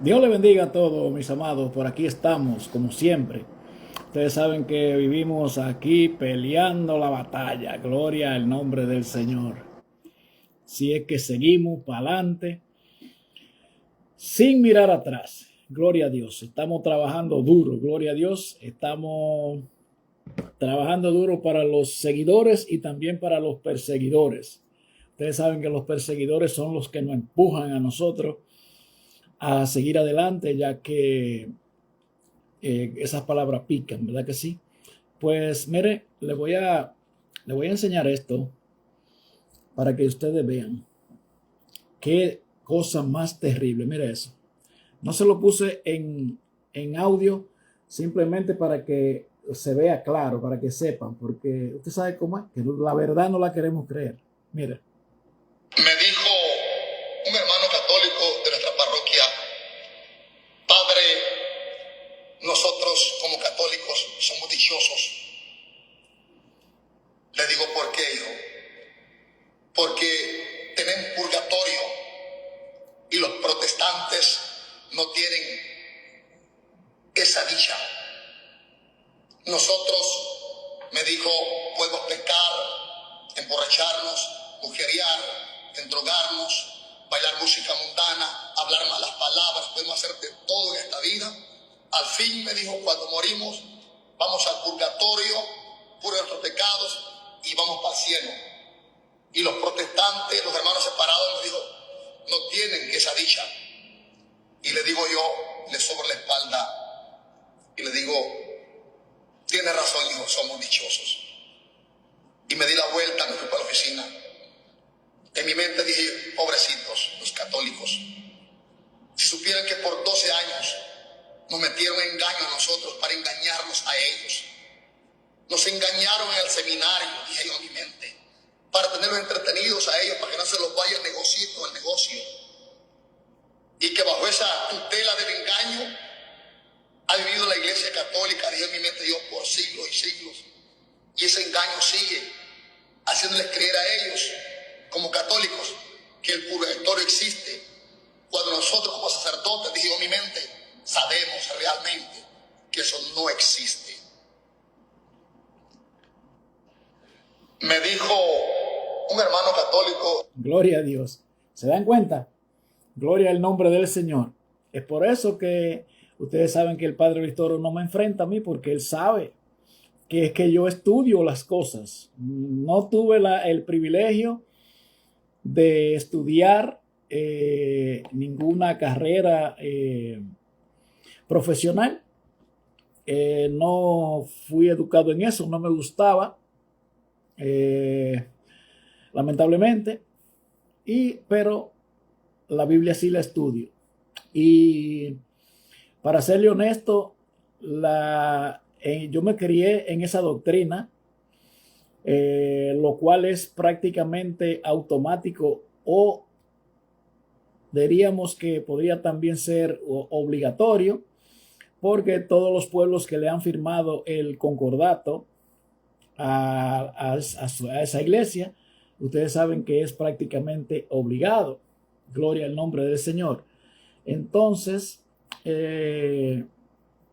Dios le bendiga a todos, mis amados. Por aquí estamos, como siempre. Ustedes saben que vivimos aquí peleando la batalla. Gloria al nombre del Señor. Si es que seguimos para adelante, sin mirar atrás. Gloria a Dios. Estamos trabajando duro. Gloria a Dios. Estamos trabajando duro para los seguidores y también para los perseguidores. Ustedes saben que los perseguidores son los que nos empujan a nosotros a seguir adelante, ya que esas palabras pican, ¿verdad que sí? Pues mire, le voy a enseñar esto para que ustedes vean qué cosa más terrible. Mire eso. No se lo puse en audio simplemente para que se vea claro, para que sepan, porque usted sabe cómo es, que la verdad no la queremos creer. Mire. Me dijo un hermano católico de nuestra parroquia: Padre, nosotros como católicos somos dichosos. Le digo, ¿por qué, hijo? Porque tenemos purgatorio y los protestantes no tienen esa dicha. Nosotros, me dijo, podemos pecar, emborracharnos, mujeriar, endrogarnos, bailar música mundana, hablar malas palabras, podemos hacer de todo en esta vida. Al fin, me dijo, cuando morimos, vamos al purgatorio por nuestros pecados y vamos para el cielo. Y los protestantes, los hermanos separados, me dijo, no tienen esa dicha. Y le digo yo, le sobro la espalda y le digo, tiene razón, hijo, somos dichosos. Y me di la vuelta, me fui para la oficina. En mi mente dije, pobrecitos, los católicos. Si supieran que por 12 años nos metieron engaño a nosotros para engañarnos a ellos. Nos engañaron en el seminario, dije yo en mi mente, para tenerlos entretenidos a ellos, para que no se los vaya el negocio. Y que bajo esa tutela del engaño ha vivido la Iglesia Católica, dije en mi mente yo, por siglos y siglos. Y ese engaño sigue haciéndoles creer a ellos, como católicos, que el purgatorio existe. Cuando nosotros como sacerdotes, dije yo en mi mente, sabemos realmente que eso no existe. Me dijo un hermano católico. Gloria a Dios. ¿Se dan cuenta? Gloria al nombre del Señor. Es por eso que ustedes saben que el Padre Luis Toro no me enfrenta a mí, porque él sabe que es que yo estudio las cosas. No tuve el privilegio de estudiar ninguna carrera profesional. No fui educado en eso, no me gustaba, lamentablemente, pero la Biblia sí la estudio. Y para serle honesto, yo me crié en esa doctrina, lo cual es prácticamente automático, o diríamos que podría también ser obligatorio, porque todos los pueblos que le han firmado el concordato a esa iglesia, ustedes saben que es prácticamente obligado. Gloria al nombre del Señor. Entonces,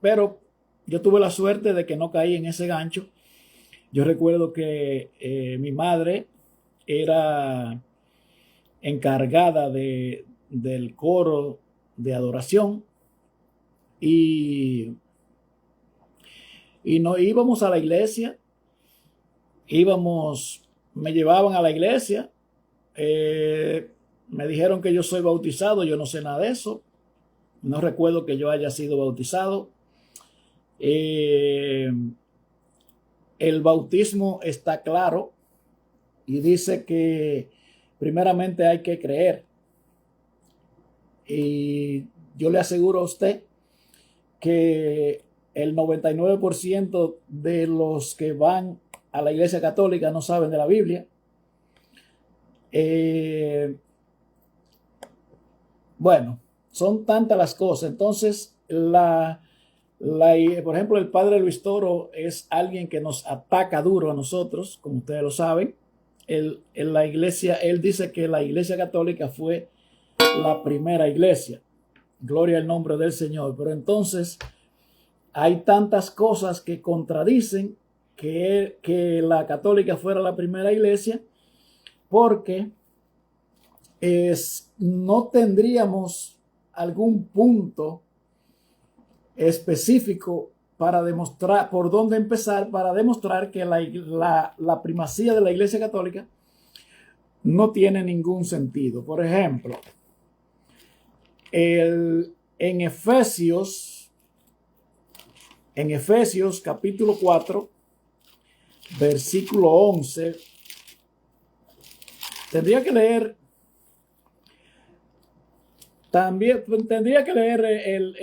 pero yo tuve la suerte de que no caí en ese gancho. Yo recuerdo que mi madre era encargada del coro de adoración y no íbamos a la iglesia, me llevaban a la iglesia, me dijeron que yo soy bautizado, yo no sé nada de eso, no recuerdo que yo haya sido bautizado. El bautismo está claro y dice que primeramente hay que creer. Y yo le aseguro a usted que el 99% de los que van a la Iglesia Católica no saben de la Biblia. Bueno, son tantas las cosas. Entonces, por ejemplo, el Padre Luis Toro es alguien que nos ataca duro a nosotros, como ustedes lo saben. Él dice que la Iglesia Católica fue la primera iglesia. Gloria al nombre del Señor. Pero entonces hay tantas cosas que contradicen que la católica fuera la primera iglesia, porque no tendríamos algún punto específico para demostrar por dónde empezar, para demostrar que la primacía de la Iglesia Católica no tiene ningún sentido. Por ejemplo, en Efesios capítulo 4, versículo 11, tendría que leer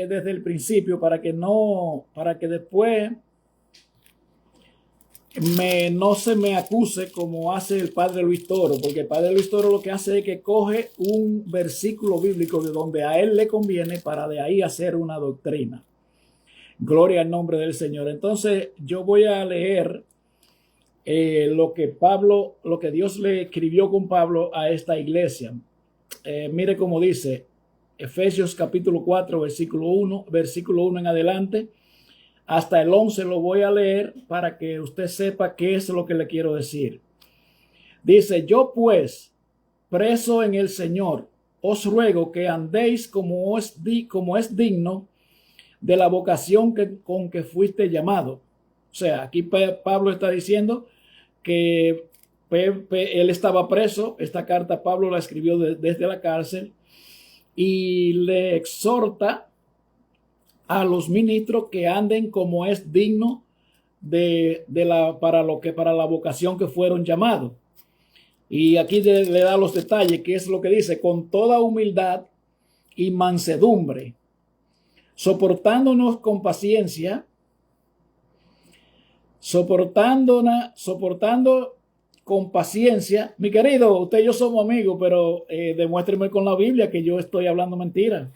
desde el principio para que después no se me acuse como hace el padre Luis Toro, porque el padre Luis Toro lo que hace es que coge un versículo bíblico de donde a él le conviene para de ahí hacer una doctrina. Gloria al nombre del Señor. Entonces yo voy a leer lo que Dios le escribió con Pablo a esta iglesia. Mire cómo dice Efesios capítulo 4, versículo 1 en adelante. Hasta el 11 lo voy a leer para que usted sepa qué es lo que le quiero decir. Dice: yo pues, preso en el Señor, os ruego que andéis como es digno de la vocación con que fuiste llamado. O sea, aquí Pablo está diciendo que él estaba preso. Esta carta Pablo la escribió desde la cárcel y le exhorta a los ministros que anden como es digno para la vocación que fueron llamados. Y aquí le da los detalles, que es lo que dice: con toda humildad y mansedumbre, soportando con paciencia. Mi querido, usted y yo somos amigos, pero demuéstreme con la Biblia que yo estoy hablando mentira.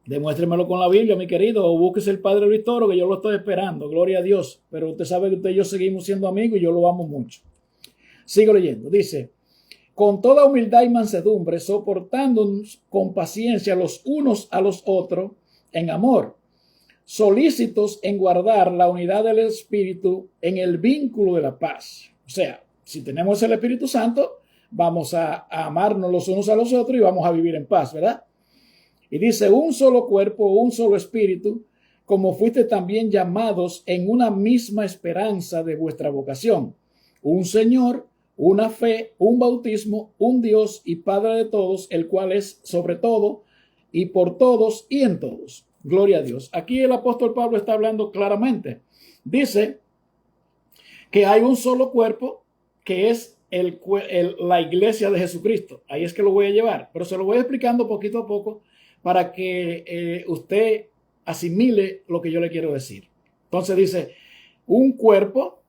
Demuéstremelo con la Biblia, mi querido, o búsquese el padre Luis Toro, que yo lo estoy esperando. Gloria a Dios. Pero usted sabe que usted y yo seguimos siendo amigos y yo lo amo mucho. Sigo leyendo. Dice: con toda humildad y mansedumbre, soportándonos con paciencia los unos a los otros en amor, solícitos en guardar la unidad del Espíritu en el vínculo de la paz. O sea, si tenemos el Espíritu Santo, vamos a amarnos los unos a los otros y vamos a vivir en paz, ¿verdad? Y dice: un solo cuerpo, un solo espíritu, como fuiste también llamados en una misma esperanza de vuestra vocación. Un Señor, una fe, un bautismo, un Dios y Padre de todos, el cual es sobre todo y por todos y en todos. Gloria a Dios. Aquí el apóstol Pablo está hablando claramente. Dice que hay un solo cuerpo, que es la iglesia de Jesucristo. Ahí es que lo voy a llevar, pero se lo voy explicando poquito a poco para que usted asimile lo que yo le quiero decir. Entonces dice: un cuerpo,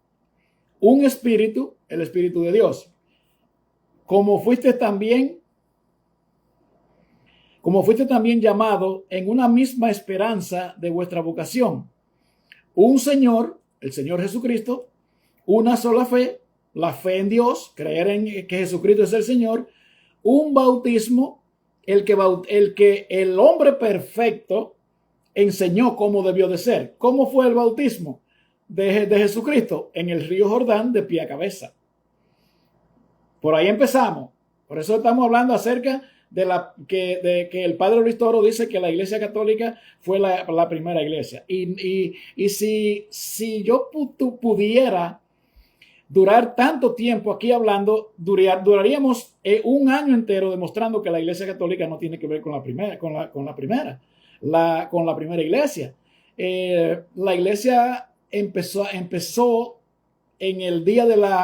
un espíritu, el Espíritu de Dios. Como fuiste también llamado en una misma esperanza de vuestra vocación. Un Señor, el Señor Jesucristo, una sola fe, la fe en Dios, creer en que Jesucristo es el Señor, un bautismo, el que el hombre perfecto enseñó cómo debió de ser. ¿Cómo fue el bautismo de Jesucristo? En el río Jordán, de pie a cabeza. Por ahí empezamos. Por eso estamos hablando acerca de que el padre Luis Toro dice que la Iglesia Católica fue la primera iglesia. Y si yo pudiera durar tanto tiempo aquí hablando, duraríamos un año entero demostrando que la Iglesia Católica no tiene que ver con la primera iglesia. La iglesia empezó en el día de la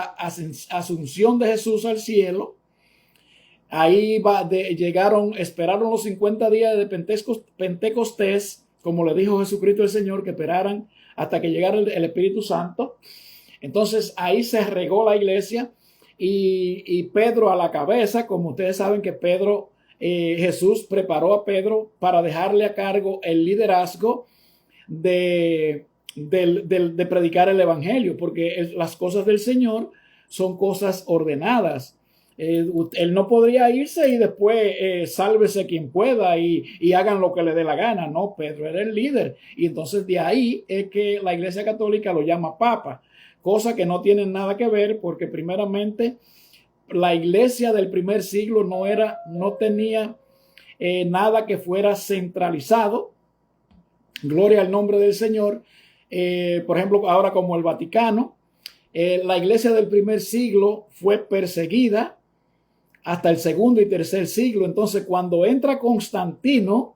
asunción de Jesús al cielo. Ahí esperaron los 50 días de Pentecostés, como le dijo Jesucristo el Señor, que esperaran hasta que llegara el Espíritu Santo. Entonces ahí se regó la iglesia y Pedro a la cabeza. Como ustedes saben que Jesús preparó a Pedro para dejarle a cargo el liderazgo de predicar el evangelio, porque las cosas del Señor son cosas ordenadas. Él no podría irse y después sálvese quien pueda y hagan lo que le dé la gana. No, Pedro era el líder. Y entonces de ahí es que la Iglesia Católica lo llama Papa, cosa que no tiene nada que ver, porque primeramente la iglesia del primer siglo no tenía nada que fuera centralizado. Gloria al nombre del Señor. Por ejemplo, ahora como el Vaticano, la iglesia del primer siglo fue perseguida hasta el segundo y tercer siglo. Entonces, cuando entra Constantino,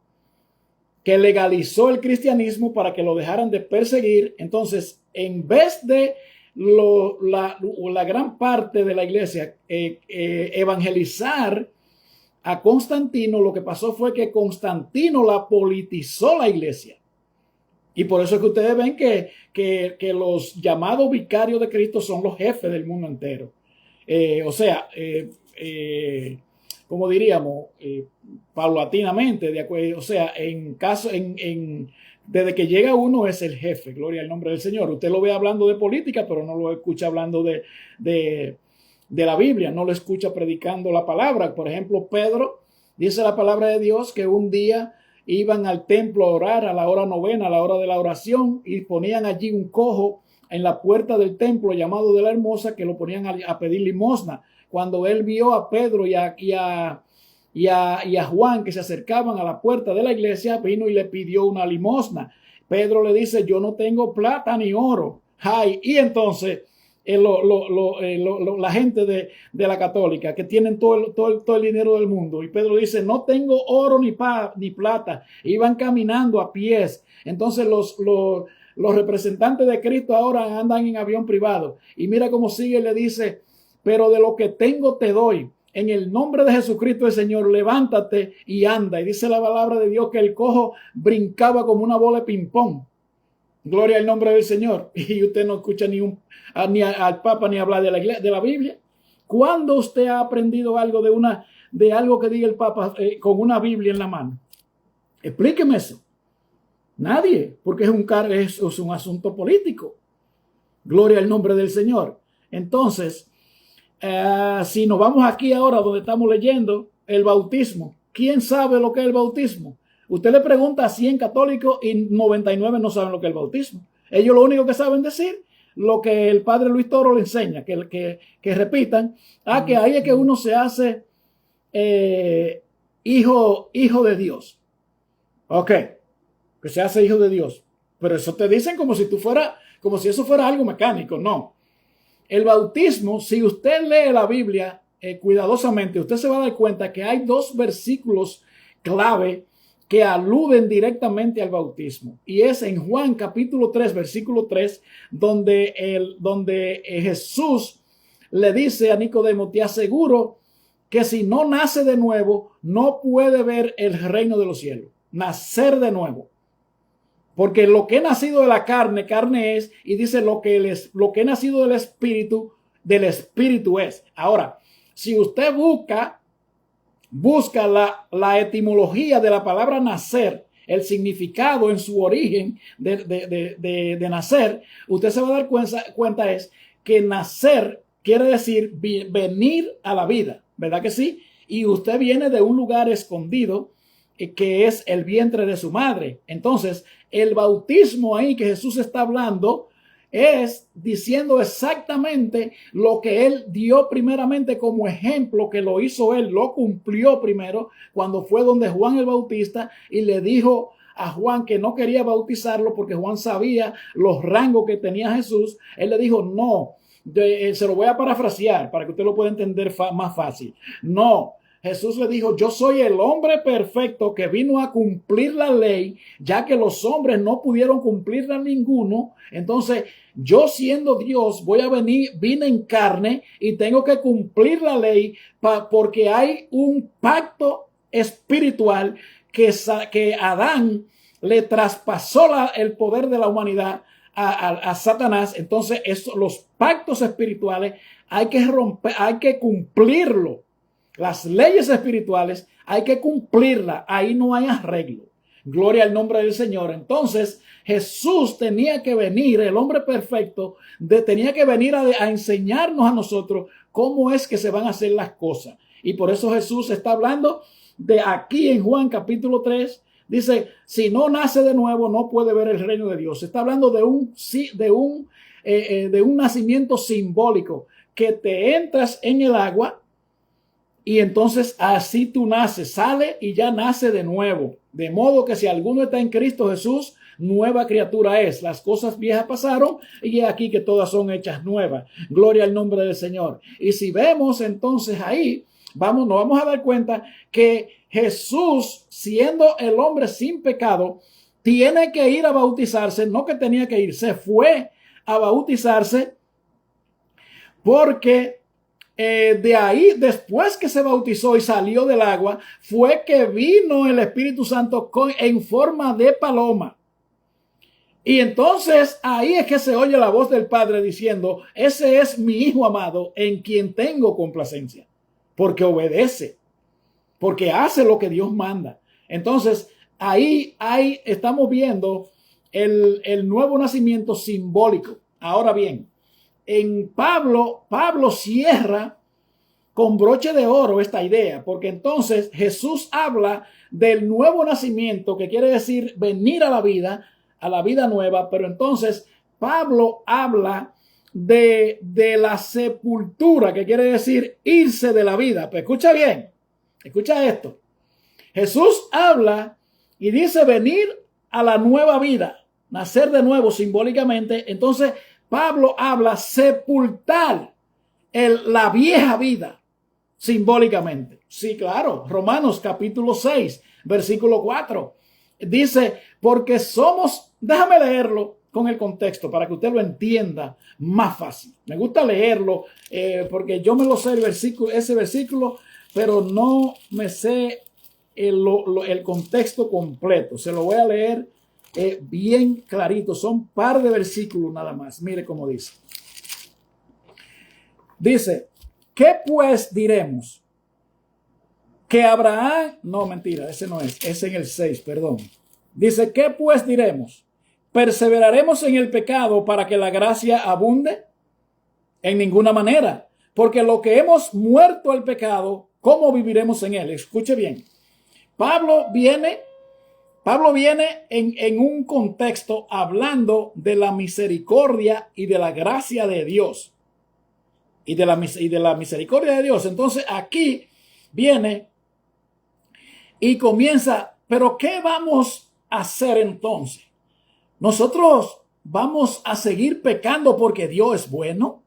que legalizó el cristianismo para que lo dejaran de perseguir, entonces, en vez de la gran parte de la iglesia evangelizar a Constantino, lo que pasó fue que Constantino la politizó la iglesia. Y por eso es que ustedes ven que los llamados vicarios de Cristo son los jefes del mundo entero. Como diríamos, paulatinamente, de acuerdo, o sea, desde que llega uno es el jefe, gloria al nombre del Señor. Usted lo ve hablando de política, pero no lo escucha hablando de la Biblia, no lo escucha predicando la palabra. Por ejemplo, Pedro, dice la palabra de Dios que un día iban al templo a orar a la hora novena, a la hora de la oración, y ponían allí un cojo en la puerta del templo llamado de la Hermosa, que lo ponían a pedir limosna. Cuando él vio a Pedro y a Juan que se acercaban a la puerta de la iglesia, vino y le pidió una limosna. Pedro le dice, yo no tengo plata ni oro. Ay, y entonces la gente de la católica que tienen todo el dinero del mundo, y Pedro dice, no tengo oro ni plata. Iban caminando a pies. Entonces los representantes de Cristo ahora andan en avión privado, y mira cómo sigue, le dice, pero de lo que tengo te doy. En el nombre de Jesucristo el Señor, levántate y anda. Y dice la palabra de Dios que el cojo brincaba como una bola de ping-pong. Gloria al nombre del Señor. Y usted no escucha ni al Papa ni hablar de la Biblia. ¿Cuándo usted ha aprendido algo de algo que diga el Papa con una Biblia en la mano? Explíqueme eso. Nadie, porque es un asunto político. Gloria al nombre del Señor. Entonces, si nos vamos aquí ahora donde estamos leyendo el bautismo, ¿quién sabe lo que es el bautismo? Usted le pregunta a 100 católicos y 99 no saben lo que es el bautismo. Ellos lo único que saben decir, lo que el padre Luis Toro le enseña, que repitan, que ahí es que uno se hace hijo de Dios. Ok, que se hace hijo de Dios. Pero eso te dicen como si eso fuera algo mecánico. No. El bautismo, si usted lee la Biblia cuidadosamente, usted se va a dar cuenta que hay dos versículos clave que aluden directamente al bautismo. Y es en Juan capítulo 3, versículo 3, donde Jesús le dice a Nicodemo, te aseguro que si no nace de nuevo, no puede ver el reino de los cielos. Nacer de nuevo. Porque lo que he nacido de la carne, carne es, y dice lo que he nacido del espíritu es. Ahora, si usted busca la etimología de la palabra nacer, el significado en su origen de nacer, usted se va a dar cuenta es que nacer quiere decir venir a la vida, ¿verdad que sí? Y usted viene de un lugar escondido que es el vientre de su madre. Entonces, el bautismo ahí que Jesús está hablando es diciendo exactamente lo que él dio primeramente como ejemplo, que lo hizo él, lo cumplió primero cuando fue donde Juan el Bautista y le dijo a Juan que no quería bautizarlo porque Juan sabía los rangos que tenía Jesús. Él le dijo, no, se lo voy a parafrasear para que usted lo pueda entender más fácil. No. Jesús le dijo, yo soy el hombre perfecto que vino a cumplir la ley, ya que los hombres no pudieron cumplirla ninguno. Entonces, yo siendo Dios, vine en carne y tengo que cumplir la ley porque hay un pacto espiritual que Adán le traspasó el poder de la humanidad a Satanás. Entonces, los pactos espirituales hay que romper, hay que cumplirlo. Las leyes espirituales hay que cumplirlas. Ahí no hay arreglo. Gloria al nombre del Señor. Entonces Jesús tenía que venir, el hombre perfecto, tenía que venir a enseñarnos a nosotros cómo es que se van a hacer las cosas. Y por eso Jesús está hablando de aquí en Juan capítulo 3. Dice, si no nace de nuevo, no puede ver el reino de Dios. Está hablando de un nacimiento simbólico, que te entras en el agua y entonces así tú naces, sale y ya nace de nuevo. De modo que si alguno está en Cristo Jesús, nueva criatura es. Las cosas viejas pasaron y aquí que todas son hechas nuevas. Gloria al nombre del Señor. Y si vemos entonces ahí, nos vamos a dar cuenta que Jesús, siendo el hombre sin pecado, tiene que ir a bautizarse. No que tenía que ir, se fue a bautizarse, porque de ahí, después que se bautizó y salió del agua, fue que vino el Espíritu Santo en forma de paloma. Y entonces ahí es que se oye la voz del Padre diciendo, ese es mi Hijo amado en quien tengo complacencia, porque obedece, porque hace lo que Dios manda. Entonces ahí estamos viendo el nuevo nacimiento simbólico. Ahora bien, en Pablo cierra con broche de oro esta idea, porque entonces Jesús habla del nuevo nacimiento, que quiere decir venir a la vida nueva, pero entonces Pablo habla de la sepultura, que quiere decir irse de la vida. Pero escucha bien, escucha esto. Jesús habla y dice venir a la nueva vida, nacer de nuevo simbólicamente. Entonces Pablo habla sepultar la vieja vida simbólicamente. Sí, claro. Romanos capítulo 6, versículo 4. Dice, porque somos, déjame leerlo con el contexto para que usted lo entienda más fácil. Me gusta leerlo porque yo me lo sé ese versículo, pero no me sé el contexto completo. Se lo voy a leer bien clarito. Son un par de versículos nada más. Mire cómo dice. Dice, ¿qué pues diremos? Que Abraham, no, mentira, ese no es en el 6, perdón. Dice, ¿qué pues diremos? ¿Perseveraremos en el pecado para que la gracia abunde? En ninguna manera, porque lo que hemos muerto al pecado, ¿cómo viviremos en él? Escuche bien. Pablo viene en un contexto hablando de la misericordia y de la gracia de Dios. Y de la misericordia de Dios. Entonces aquí viene y comienza, pero ¿qué vamos a hacer entonces? ¿Nosotros vamos a seguir pecando porque Dios es bueno?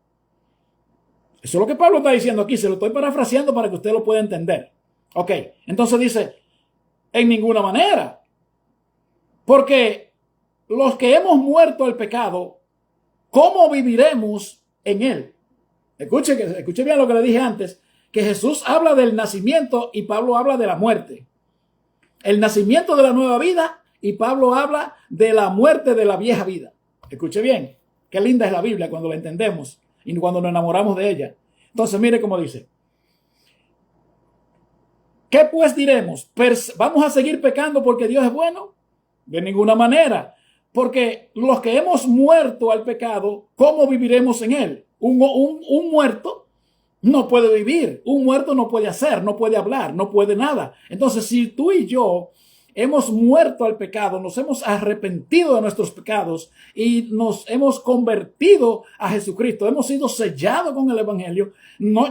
Eso es lo que Pablo está diciendo aquí. Se lo estoy parafraseando para que usted lo pueda entender. Ok, entonces dice, en ninguna manera. Porque los que hemos muerto al pecado, ¿cómo viviremos en él? Escuche bien lo que le dije antes, que Jesús habla del nacimiento y Pablo habla de la muerte. El nacimiento de la nueva vida y Pablo habla de la muerte de la vieja vida. Escuche bien, qué linda es la Biblia cuando la entendemos y cuando nos enamoramos de ella. Entonces mire cómo dice. ¿Qué pues diremos? ¿Vamos a seguir pecando porque Dios es bueno? De ninguna manera. Porque los que hemos muerto al pecado, ¿cómo viviremos en él? Un muerto no puede vivir. Un muerto no puede hacer, no puede hablar, no puede nada. Entonces, si tú y yo hemos muerto al pecado, nos hemos arrepentido de nuestros pecados y nos hemos convertido a Jesucristo, hemos sido sellados con el evangelio,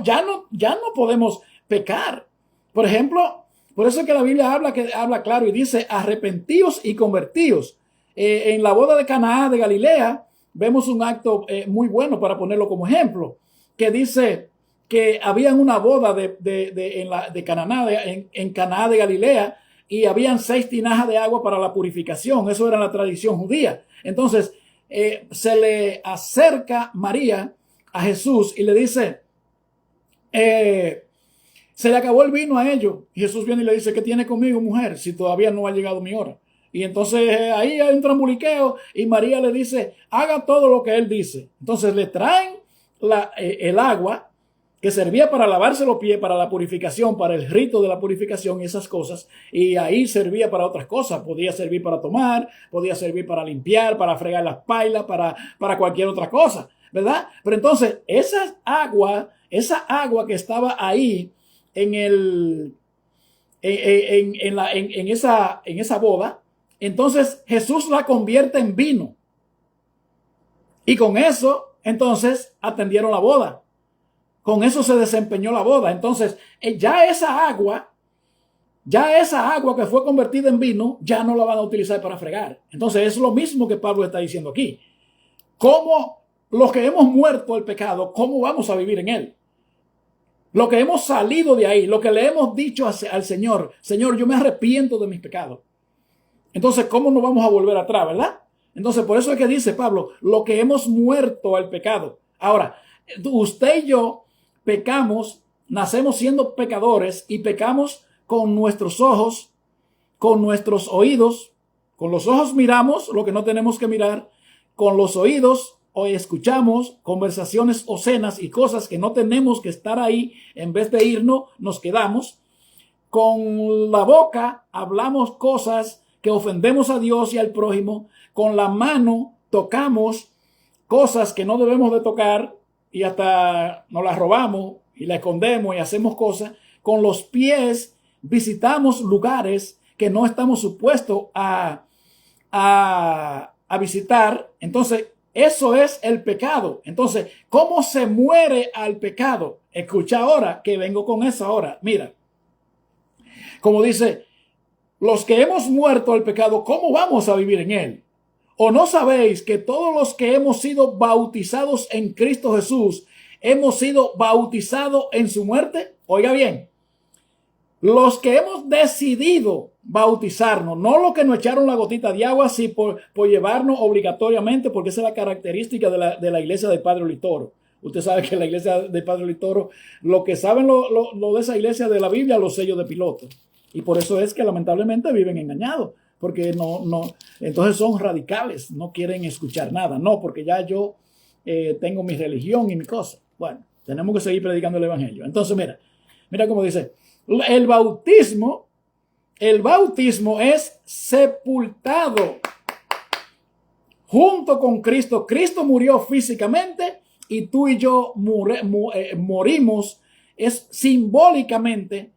ya no podemos pecar. Por ejemplo, por eso es que la Biblia habla claro y dice arrepentíos y convertíos. En la boda de Caná de Galilea vemos un acto muy bueno para ponerlo como ejemplo, que dice que habían una boda en Caná de Galilea y habían 6 tinajas de agua para la purificación. Eso era la tradición judía. Entonces se le acerca María a Jesús y le dice, se le acabó el vino a ellos. Y Jesús viene y le dice, ¿qué tiene conmigo, mujer, si todavía no ha llegado mi hora? Y entonces ahí hay un trambuliqueo y María le dice, haga todo lo que él dice. Entonces le traen el agua que servía para lavarse los pies, para la purificación, para el rito de la purificación y esas cosas. Y ahí servía para otras cosas. Podía servir para tomar, podía servir para limpiar, para fregar las pailas, para cualquier otra cosa. ¿verdad? Pero entonces esa agua que estaba ahí en esa boda, entonces Jesús la convierte en vino. Y con eso, entonces, atendieron la boda. Con eso se desempeñó la boda. Entonces, ya esa agua que fue convertida en vino, ya no la van a utilizar para fregar. Entonces, es lo mismo que Pablo está diciendo aquí. ¿Cómo los que hemos muerto al pecado, cómo vamos a vivir en él? Lo que hemos salido de ahí, lo que le hemos dicho al Señor, Señor, yo me arrepiento de mis pecados. Entonces, ¿cómo no vamos a volver atrás, verdad? Entonces, por eso es que dice Pablo, lo que hemos muerto al pecado. Ahora, usted y yo pecamos, nacemos siendo pecadores y pecamos con nuestros ojos, con nuestros oídos. Con los ojos miramos lo que no tenemos que mirar. Con los oídos o escuchamos conversaciones obscenas y cosas que no tenemos que estar ahí. En vez de irnos, nos quedamos. Con la boca hablamos cosas que ofendemos a Dios y al prójimo. Con la mano tocamos cosas que no debemos de tocar y hasta nos las robamos y la escondemos y hacemos cosas. Con los pies visitamos lugares que no estamos supuestos a visitar. Entonces, eso es el pecado. Entonces, ¿cómo se muere al pecado? Escucha ahora que vengo con eso ahora. Mira, como dice, los que hemos muerto al pecado, ¿cómo vamos a vivir en él? ¿O no sabéis que todos los que hemos sido bautizados en Cristo Jesús, hemos sido bautizados en su muerte? Oiga bien, los que hemos decidido bautizarnos, no los que nos echaron la gotita de agua, sí por llevarnos obligatoriamente, porque esa es la característica de la iglesia del Padre Litoro. Usted sabe que la iglesia del Padre Litoro, lo que saben lo de esa iglesia de la Biblia, los sellos de piloto. Y por eso es que lamentablemente viven engañados. Porque entonces son radicales, no quieren escuchar nada. No, porque ya yo tengo mi religión y mi cosa. Bueno, tenemos que seguir predicando el evangelio. Entonces, mira cómo dice, el bautismo es sepultado junto con Cristo. Cristo murió físicamente y tú y yo morimos, es simbólicamente.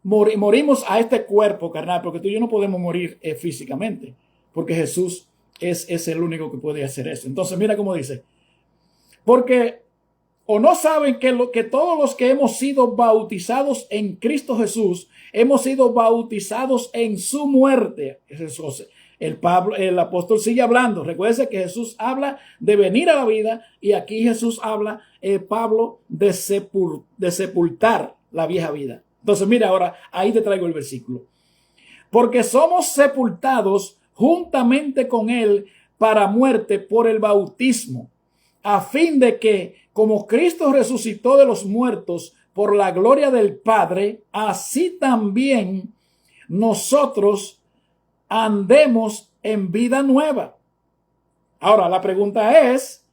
Morimos a este cuerpo carnal, porque tú y yo no podemos morir físicamente, porque Jesús es el único que puede hacer eso. Entonces mira cómo dice, porque o no saben que todos los que hemos sido bautizados en Cristo Jesús, hemos sido bautizados en su muerte. El apóstol sigue hablando. Recuerden que Jesús habla de venir a la vida y aquí Jesús habla, Pablo, de sepultar la vieja vida. Entonces, mira ahora, ahí te traigo el versículo. Porque somos sepultados juntamente con él para muerte por el bautismo, a fin de que, como Cristo resucitó de los muertos por la gloria del Padre, así también nosotros andemos en vida nueva. Ahora, la pregunta es,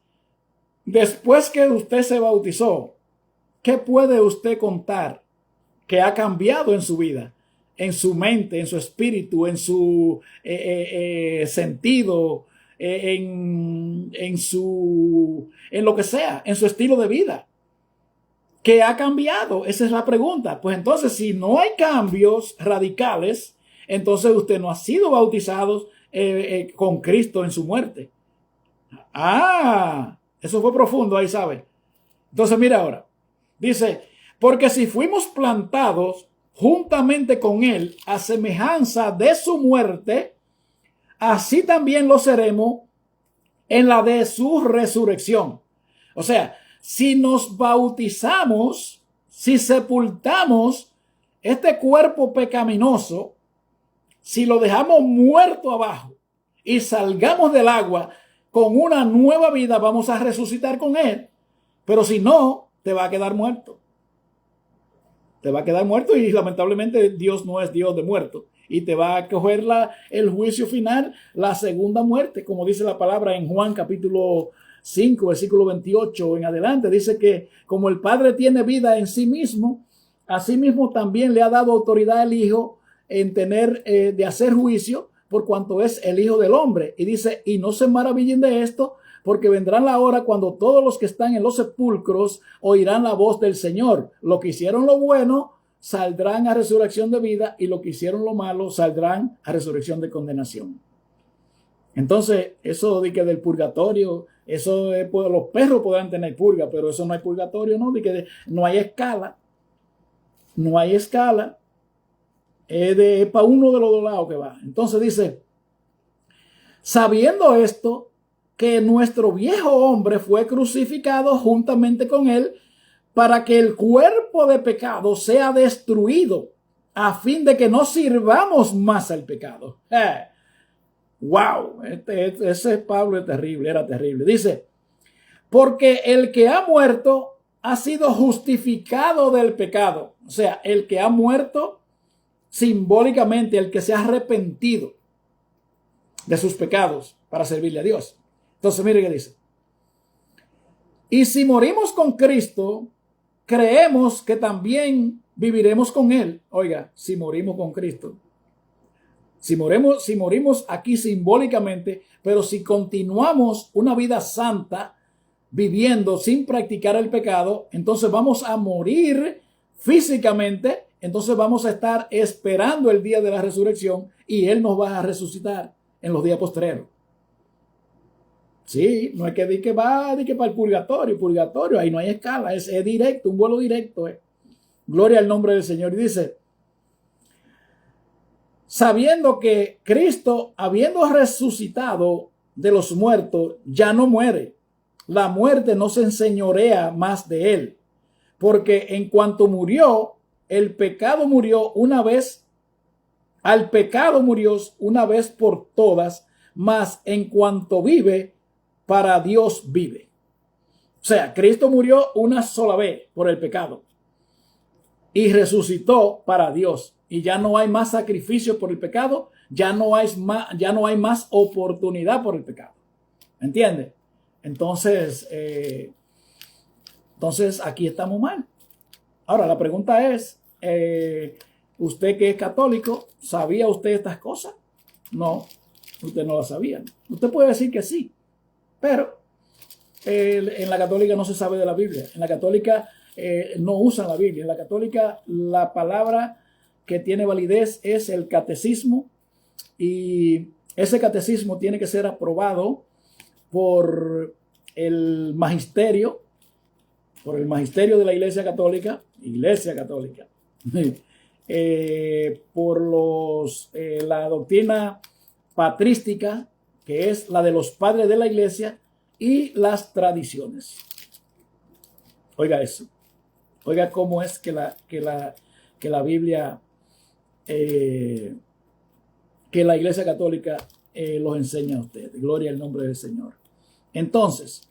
después que usted se bautizó, ¿qué puede usted contar que ha cambiado en su vida, en su mente, en su espíritu, en su sentido, en lo que sea, en su estilo de vida? ¿Qué ha cambiado? Esa es la pregunta. Pues entonces, si no hay cambios radicales, entonces usted no ha sido bautizado con Cristo en su muerte. Eso fue profundo, ahí sabe. Entonces, mira ahora. Dice, porque si fuimos plantados juntamente con él a semejanza de su muerte, así también lo seremos en la de su resurrección. O sea, si nos bautizamos, si sepultamos este cuerpo pecaminoso, si lo dejamos muerto abajo y salgamos del agua con una nueva vida, vamos a resucitar con él. Pero si no, te va a quedar muerto. Te va a quedar muerto y lamentablemente Dios no es Dios de muertos. Y te va a coger el juicio final, la segunda muerte, como dice la palabra en Juan capítulo 5, versículo 28 en adelante. Dice que como el Padre tiene vida en sí mismo, así mismo también le ha dado autoridad al Hijo en tener de hacer juicio por cuanto es el Hijo del Hombre. Y dice, y no se maravillen de esto, porque vendrá la hora cuando todos los que están en los sepulcros oirán la voz del Señor. Los que hicieron lo bueno saldrán a resurrección de vida, y los que hicieron lo malo saldrán a resurrección de condenación. Entonces, eso de que del purgatorio, eso es, pues, los perros podrán tener purga, pero eso no hay purgatorio, ¿no? De que no hay escala. No hay escala. Es para uno de los dos lados que va. Entonces dice, sabiendo esto, que nuestro viejo hombre fue crucificado juntamente con él, para que el cuerpo de pecado sea destruido, a fin de que no sirvamos más al pecado. Wow, ese Pablo es terrible, era terrible. Dice, porque el que ha muerto ha sido justificado del pecado. O sea, el que ha muerto simbólicamente, el que se ha arrepentido de sus pecados para servirle a Dios. Entonces, mire qué dice. Y si morimos con Cristo, creemos que también viviremos con Él. Oiga, si morimos con Cristo. Si morimos aquí simbólicamente, pero si continuamos una vida santa, viviendo sin practicar el pecado, entonces vamos a morir físicamente, entonces vamos a estar esperando el día de la resurrección y Él nos va a resucitar en los días postreros. Sí, no es que di que va para el purgatorio, ahí no hay escala, es directo, un vuelo directo. Gloria al nombre del Señor. Y dice, sabiendo que Cristo, habiendo resucitado de los muertos, ya no muere. La muerte no se enseñorea más de él, porque en cuanto murió, el pecado murió una vez, al pecado murió una vez por todas, mas en cuanto vive, para Dios vive. O sea, Cristo murió una sola vez por el pecado y resucitó para Dios. Y ya no hay más sacrificio por el pecado, ya no hay más oportunidad por el pecado. ¿Entiende? Entonces aquí estamos mal. Ahora, la pregunta es, usted que es católico, ¿sabía usted estas cosas? No, usted no las sabía. Usted puede decir que sí, pero en la católica no se sabe de la Biblia. En la católica no usan la Biblia. En la católica la palabra que tiene validez es el catecismo, y ese catecismo tiene que ser aprobado por el magisterio de la Iglesia Católica, por la doctrina patrística, que es la de los padres de la Iglesia, y las tradiciones. Oiga eso. Oiga cómo es que la Biblia, que la Iglesia Católica los enseña a ustedes. Gloria al nombre del Señor. Entonces,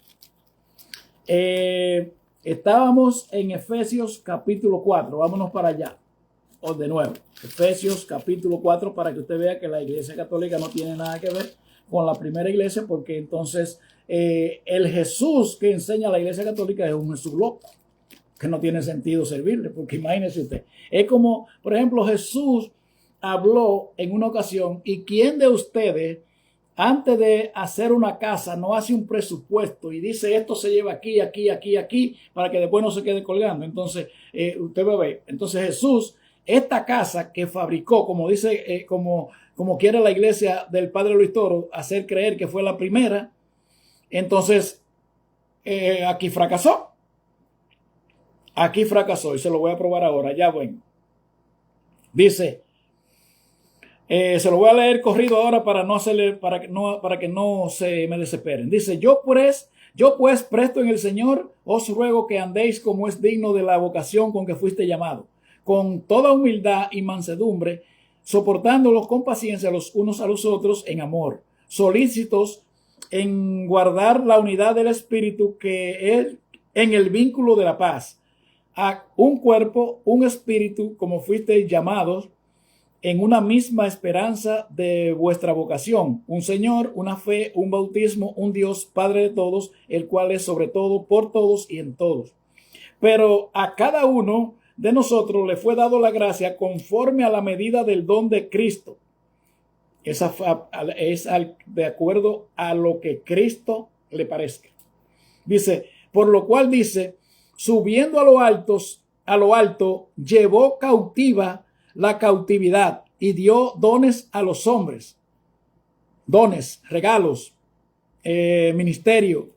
estábamos en Efesios capítulo 4. Vámonos para allá. O de nuevo, Efesios capítulo 4, para que usted vea que la Iglesia Católica no tiene nada que ver con la primera iglesia, porque entonces el Jesús que enseña la Iglesia Católica es un Jesús loco, que no tiene sentido servirle, porque imagínese usted. Es como, por ejemplo, Jesús habló en una ocasión, ¿y quién de ustedes, antes de hacer una casa, no hace un presupuesto y dice esto se lleva aquí, aquí, aquí, aquí, para que después no se quede colgando? Entonces, usted va a ver. Entonces Jesús, esta casa que fabricó, como dice, como quiere la iglesia del Padre Luis Toro hacer creer que fue la primera, entonces aquí fracasó. Aquí fracasó, y se lo voy a probar ahora. Ya bueno. Dice, se lo voy a leer corrido ahora para que no se me desesperen. Dice, yo pues presto en el Señor, os ruego que andéis como es digno de la vocación con que fuiste llamado, con toda humildad y mansedumbre, soportándolos con paciencia los unos a los otros en amor, solícitos en guardar la unidad del Espíritu, que es en el vínculo de la paz. A un cuerpo, un espíritu, como fuisteis llamados, en una misma esperanza de vuestra vocación, un Señor, una fe, un bautismo, un Dios, Padre de todos, el cual es sobre todo, por todos y en todos. Pero a cada uno de nosotros le fue dado la gracia conforme a la medida del don de Cristo. Esa es de acuerdo a lo que Cristo le parezca. Dice, por lo cual dice, subiendo a lo alto, llevó cautiva la cautividad y dio dones a los hombres. Dones, regalos, ministerio.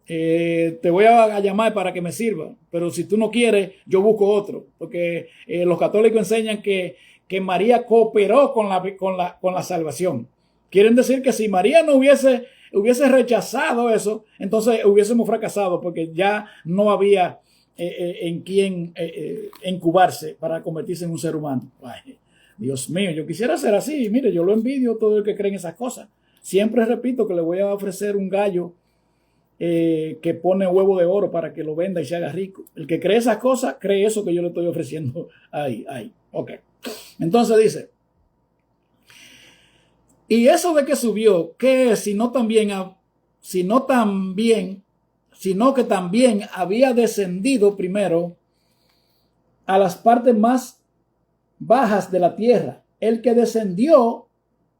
Te voy a llamar para que me sirva, pero si tú no quieres, yo busco otro, porque los católicos enseñan que María cooperó con la salvación. Quieren decir que si María no hubiese rechazado eso, entonces hubiésemos fracasado, porque ya no había en quien incubarse para convertirse en un ser humano. Ay, Dios mío, yo quisiera ser así. Mire, yo lo envidio todo el que cree en esas cosas. Siempre repito que le voy a ofrecer un gallo que pone huevo de oro para que lo venda y se haga rico. El que cree esas cosas, cree eso que yo le estoy ofreciendo ahí. Ok. Entonces dice, y eso de que subió, ¿qué es? Sino que también había descendido primero a las partes más bajas de la tierra. El que descendió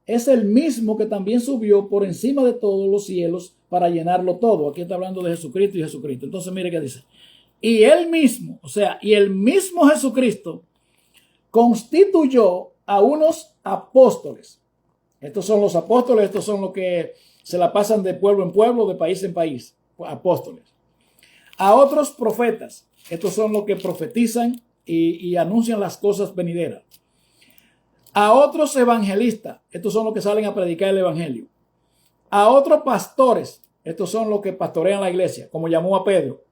es el mismo que también subió por encima de todos los cielos para llenarlo todo. Aquí está hablando de Jesucristo y Jesucristo. Entonces mire qué dice. Y él mismo, y el mismo Jesucristo constituyó a unos apóstoles. Estos son los apóstoles, estos son los que se la pasan de pueblo en pueblo, de país en país. Apóstoles. A otros profetas. Estos son los que profetizan y anuncian las cosas venideras. A otros evangelistas. Estos son los que salen a predicar el evangelio. A otros pastores. Estos son los que pastorean la iglesia, como llamó a Pedro,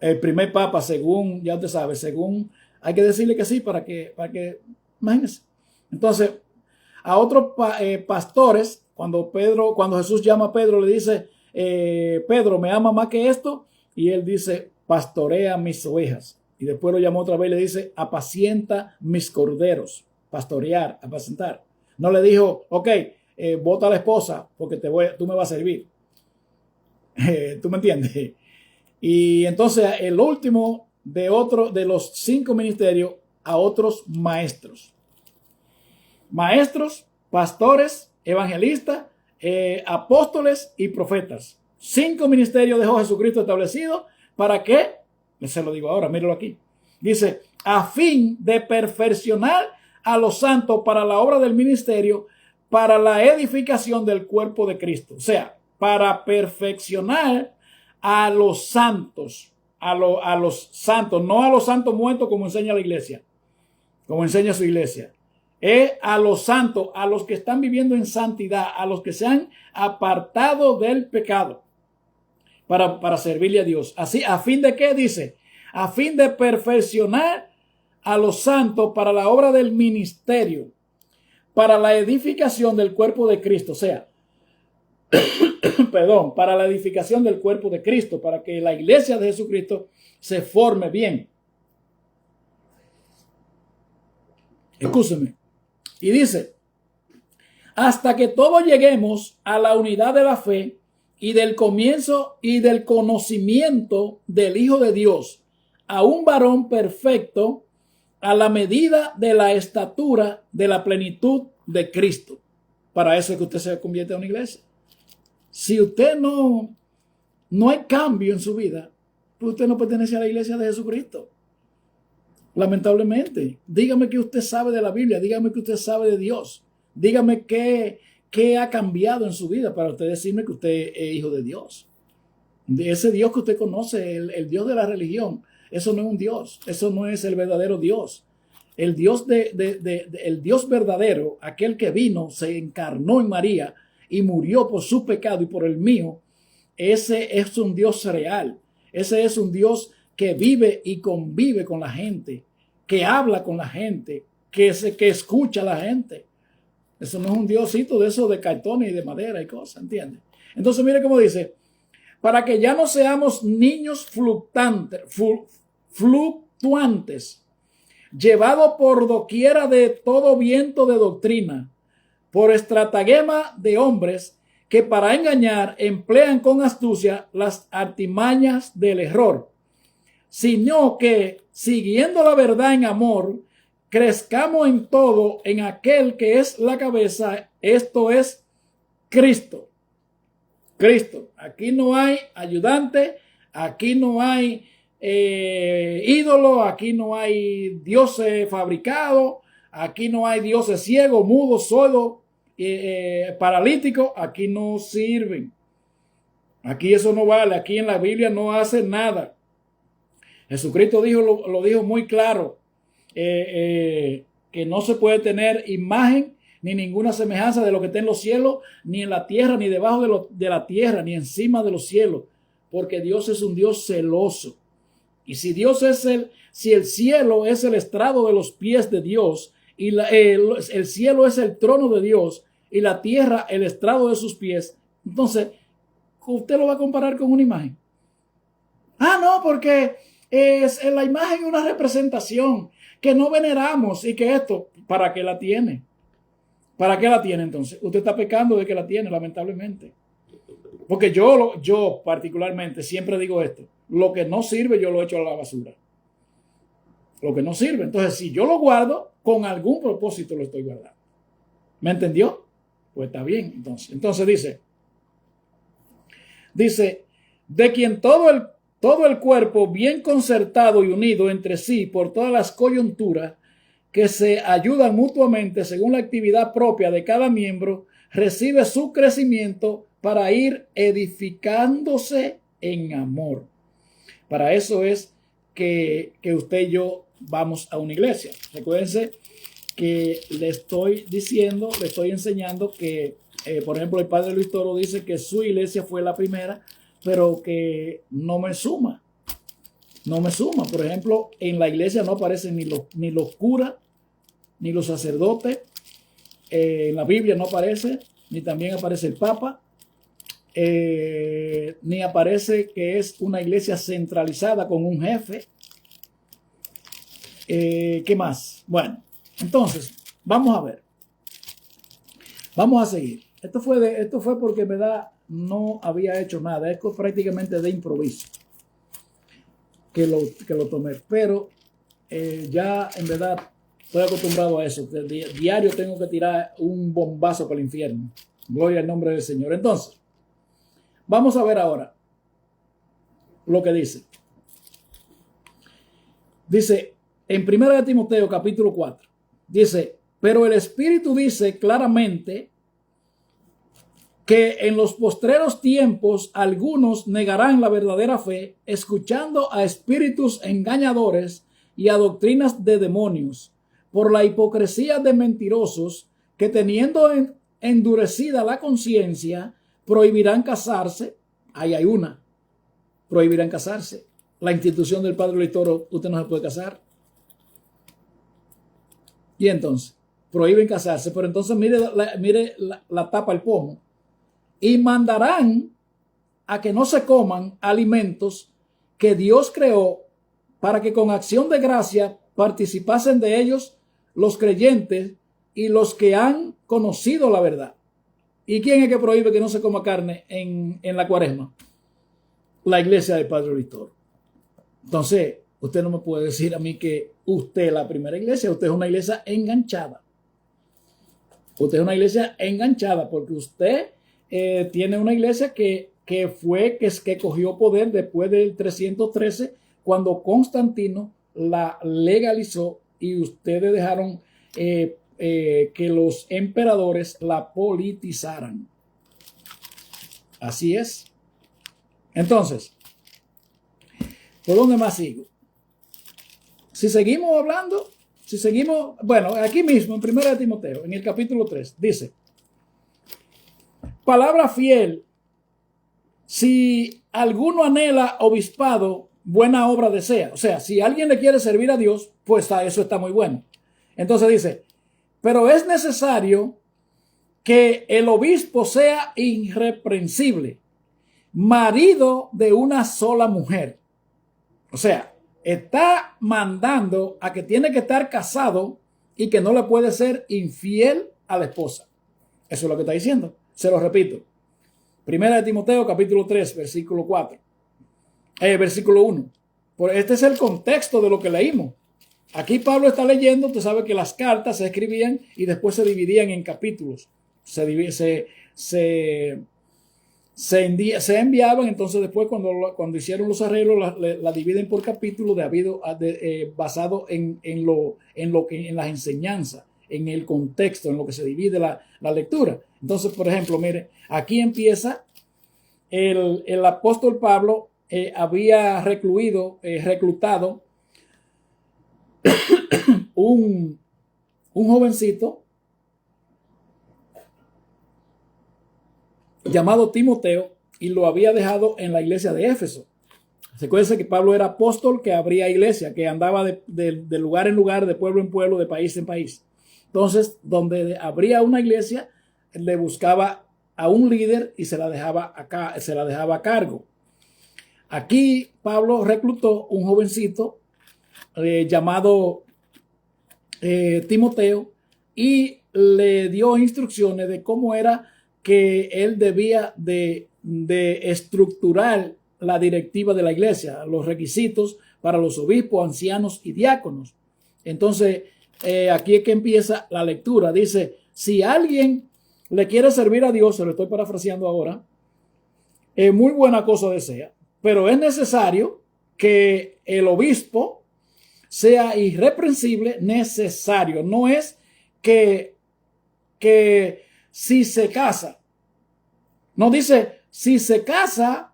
el primer papa, según, ya usted sabe, según, hay que decirle que sí para que imagínense. Entonces, a otros pastores, cuando Jesús llama a Pedro, le dice, Pedro, ¿me ama más que esto? Y él dice, pastorea mis ovejas. Y después lo llamó otra vez y le dice, apacienta mis corderos. Pastorear, apacentar. No le dijo, ok, bota a la esposa porque tú me vas a servir. ¿Tú me entiendes? Y entonces el último de los 5 ministerios, a otros maestros. Maestros, pastores, evangelistas, apóstoles y profetas. 5 ministerios dejó Jesucristo establecido. ¿Para qué? Se lo digo ahora, míralo aquí. Dice, a fin de perfeccionar a los santos para la obra del ministerio, para la edificación del cuerpo de Cristo. O sea, para perfeccionar a los santos, a los santos, no a los santos muertos como enseña la iglesia, como enseña su iglesia. Es a los santos, a los que están viviendo en santidad, a los que se han apartado del pecado para servirle a Dios. Así, ¿a fin de qué dice? A fin de perfeccionar a los santos para la obra del ministerio, para la edificación del cuerpo de Cristo. O sea, para la edificación del cuerpo de Cristo, para que la iglesia de Jesucristo se forme bien. Escúcheme. Y dice, hasta que todos lleguemos a la unidad de la fe y del comienzo y del conocimiento del Hijo de Dios, a un varón perfecto, a la medida de la estatura de la plenitud de Cristo. Para eso es que usted se convierte en una iglesia. Si usted no hay cambio en su vida, pues usted no pertenece a la iglesia de Jesucristo. Lamentablemente. Dígame que usted sabe de la Biblia, dígame que usted sabe de Dios. Dígame qué ha cambiado en su vida para usted decirme que usted es hijo de Dios. De ese Dios que usted conoce, el Dios de la religión. Eso no es un Dios, eso no es el verdadero Dios. El Dios el Dios verdadero, aquel que vino, se encarnó en María y murió por su pecado y por el mío, ese es un Dios real. Ese es un Dios que vive y convive con la gente, que habla con la gente, que escucha a la gente. Eso no es un Diosito de esos de cartón y de madera y cosas, ¿entiendes? Entonces mire cómo dice, para que ya no seamos niños fluctuantes, llevados por doquiera de todo viento de doctrina, por estratagema de hombres que para engañar emplean con astucia las artimañas del error, sino que, siguiendo la verdad en amor, crezcamos en todo en aquel que es la cabeza, esto es Cristo. Cristo. Aquí no hay ayudante, aquí no hay ídolo, aquí no hay dioses fabricados, aquí no hay dioses ciegos, mudos, sordos, paralíticos, aquí no sirven. Aquí eso no vale, aquí en la Biblia no hace nada. Jesucristo lo dijo muy claro, que no se puede tener imagen ni ninguna semejanza de lo que está en los cielos, ni en la tierra, ni debajo de la tierra, ni encima de los cielos, porque Dios es un Dios celoso. Y si si el cielo es el estrado de los pies de Dios, y el cielo es el trono de Dios, y la tierra el estrado de sus pies, entonces, ¿usted lo va a comparar con una imagen? Ah, no, porque la imagen es una representación que no veneramos y que esto, ¿para qué la tiene? ¿Para qué la tiene entonces? Usted está pecando de que la tiene, lamentablemente. Porque yo particularmente siempre digo esto. Lo que no sirve yo lo echo a la basura. Lo que no sirve. Entonces, si yo lo guardo, con algún propósito lo estoy guardando. ¿Me entendió? Pues está bien. Entonces dice, de quien todo el cuerpo bien concertado y unido entre sí por todas las coyunturas que se ayudan mutuamente según la actividad propia de cada miembro, recibe su crecimiento para ir edificándose en amor. Para eso es que usted y yo vamos a una iglesia. Recuérdense que le estoy enseñando que, por ejemplo, el padre Luis Toro dice que su iglesia fue la primera, pero que no me suma. No me suma. Por ejemplo, en la iglesia no aparecen ni los curas, ni los sacerdotes. En la Biblia no aparece, ni también aparece el Papa. Ni aparece que es una iglesia centralizada con un jefe. ¿Qué más? Bueno, entonces, vamos a ver. Vamos a seguir. Esto fue porque en verdad no había hecho nada. Es prácticamente de improviso que lo tomé. Pero ya en verdad estoy acostumbrado a eso. Diario tengo que tirar un bombazo para el infierno. Gloria al nombre del Señor. Entonces, vamos a ver ahora lo que dice. Dice en 1 Timoteo capítulo 4. Dice, pero el Espíritu dice claramente que en los postreros tiempos algunos negarán la verdadera fe, escuchando a espíritus engañadores y a doctrinas de demonios, por la hipocresía de mentirosos que teniendo endurecida la conciencia, prohibirán casarse. Ahí hay una. Prohibirán casarse. La institución del padre Luis Toro, usted no se puede casar. Y entonces, prohíben casarse, pero entonces mire la tapa el pomo. Y mandarán a que no se coman alimentos que Dios creó para que con acción de gracia participasen de ellos los creyentes y los que han conocido la verdad. ¿Y quién es que prohíbe que no se coma carne en la cuaresma? La iglesia del padre Luis Toro. Entonces, usted no me puede decir a mí que usted es la primera iglesia. Usted es una iglesia enganchada. Usted es una iglesia enganchada porque usted tiene una iglesia que cogió poder después del 313 cuando Constantino la legalizó y ustedes dejaron que los emperadores la politizaran. Así es. Entonces, ¿por dónde más sigo? Si seguimos hablando, bueno, aquí mismo en 1 Timoteo, en el capítulo 3, dice, palabra fiel, si alguno anhela obispado, buena obra desea. O sea, si alguien le quiere servir a Dios, pues eso está muy bueno. Entonces dice, pero es necesario que el obispo sea irreprensible, marido de una sola mujer. O sea, está mandando a que tiene que estar casado y que no le puede ser infiel a la esposa. Eso es lo que está diciendo. Se lo repito. 1 Timoteo capítulo 3, versículo 4. Versículo 1. Este es el contexto de lo que leímos. Aquí Pablo está leyendo, usted sabe que las cartas se escribían y después se dividían en capítulos. Se se enviaban. Entonces después cuando hicieron los arreglos la dividen por capítulos basado en las enseñanzas, en el contexto, en lo que se divide la lectura. Entonces, por ejemplo, mire, aquí empieza el apóstol Pablo había reclutado un jovencito llamado Timoteo y lo había dejado en la iglesia de Éfeso. Recuerden que Pablo era apóstol, que abría iglesia, que andaba de lugar en lugar, de pueblo en pueblo, de país en país. Entonces, donde abría una iglesia, le buscaba a un líder y se la dejaba a cargo. Aquí Pablo reclutó un jovencito llamado Timoteo y le dio instrucciones de cómo era que él debía de estructurar la directiva de la iglesia, los requisitos para los obispos, ancianos y diáconos. Entonces, aquí es que empieza la lectura. Dice, si alguien le quiere servir a Dios, se lo estoy parafraseando ahora, muy buena cosa desea, pero es necesario que el obispo sea irreprensible, necesario. No es que si se casa, no dice, si se casa,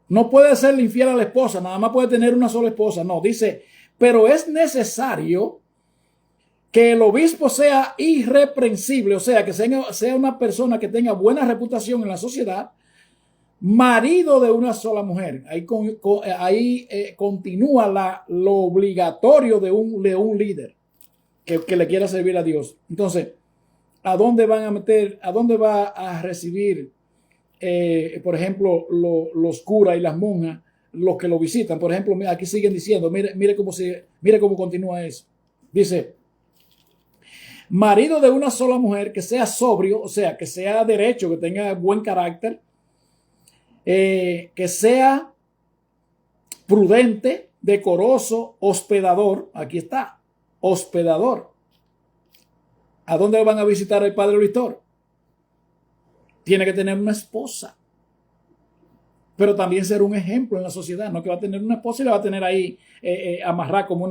no puede serle infiel a la esposa, nada más puede tener una sola esposa. No, dice, pero es necesario que el obispo sea irreprensible, o sea, que sea una persona que tenga buena reputación en la sociedad, marido de una sola mujer. Ahí continúa lo obligatorio de un líder que le quiera servir a Dios. Entonces, ¿a dónde va a recibir, por ejemplo, los curas y las monjas, los que lo visitan? Por ejemplo, aquí siguen diciendo, mire cómo continúa eso. Dice, marido de una sola mujer, que sea sobrio, o sea, que sea derecho, que tenga buen carácter, que sea prudente, decoroso, hospedador. Aquí está, hospedador. ¿A dónde van a visitar el padre Víctor? Tiene que tener una esposa, pero también ser un ejemplo en la sociedad. No que va a tener una esposa y la va a tener ahí amarrada como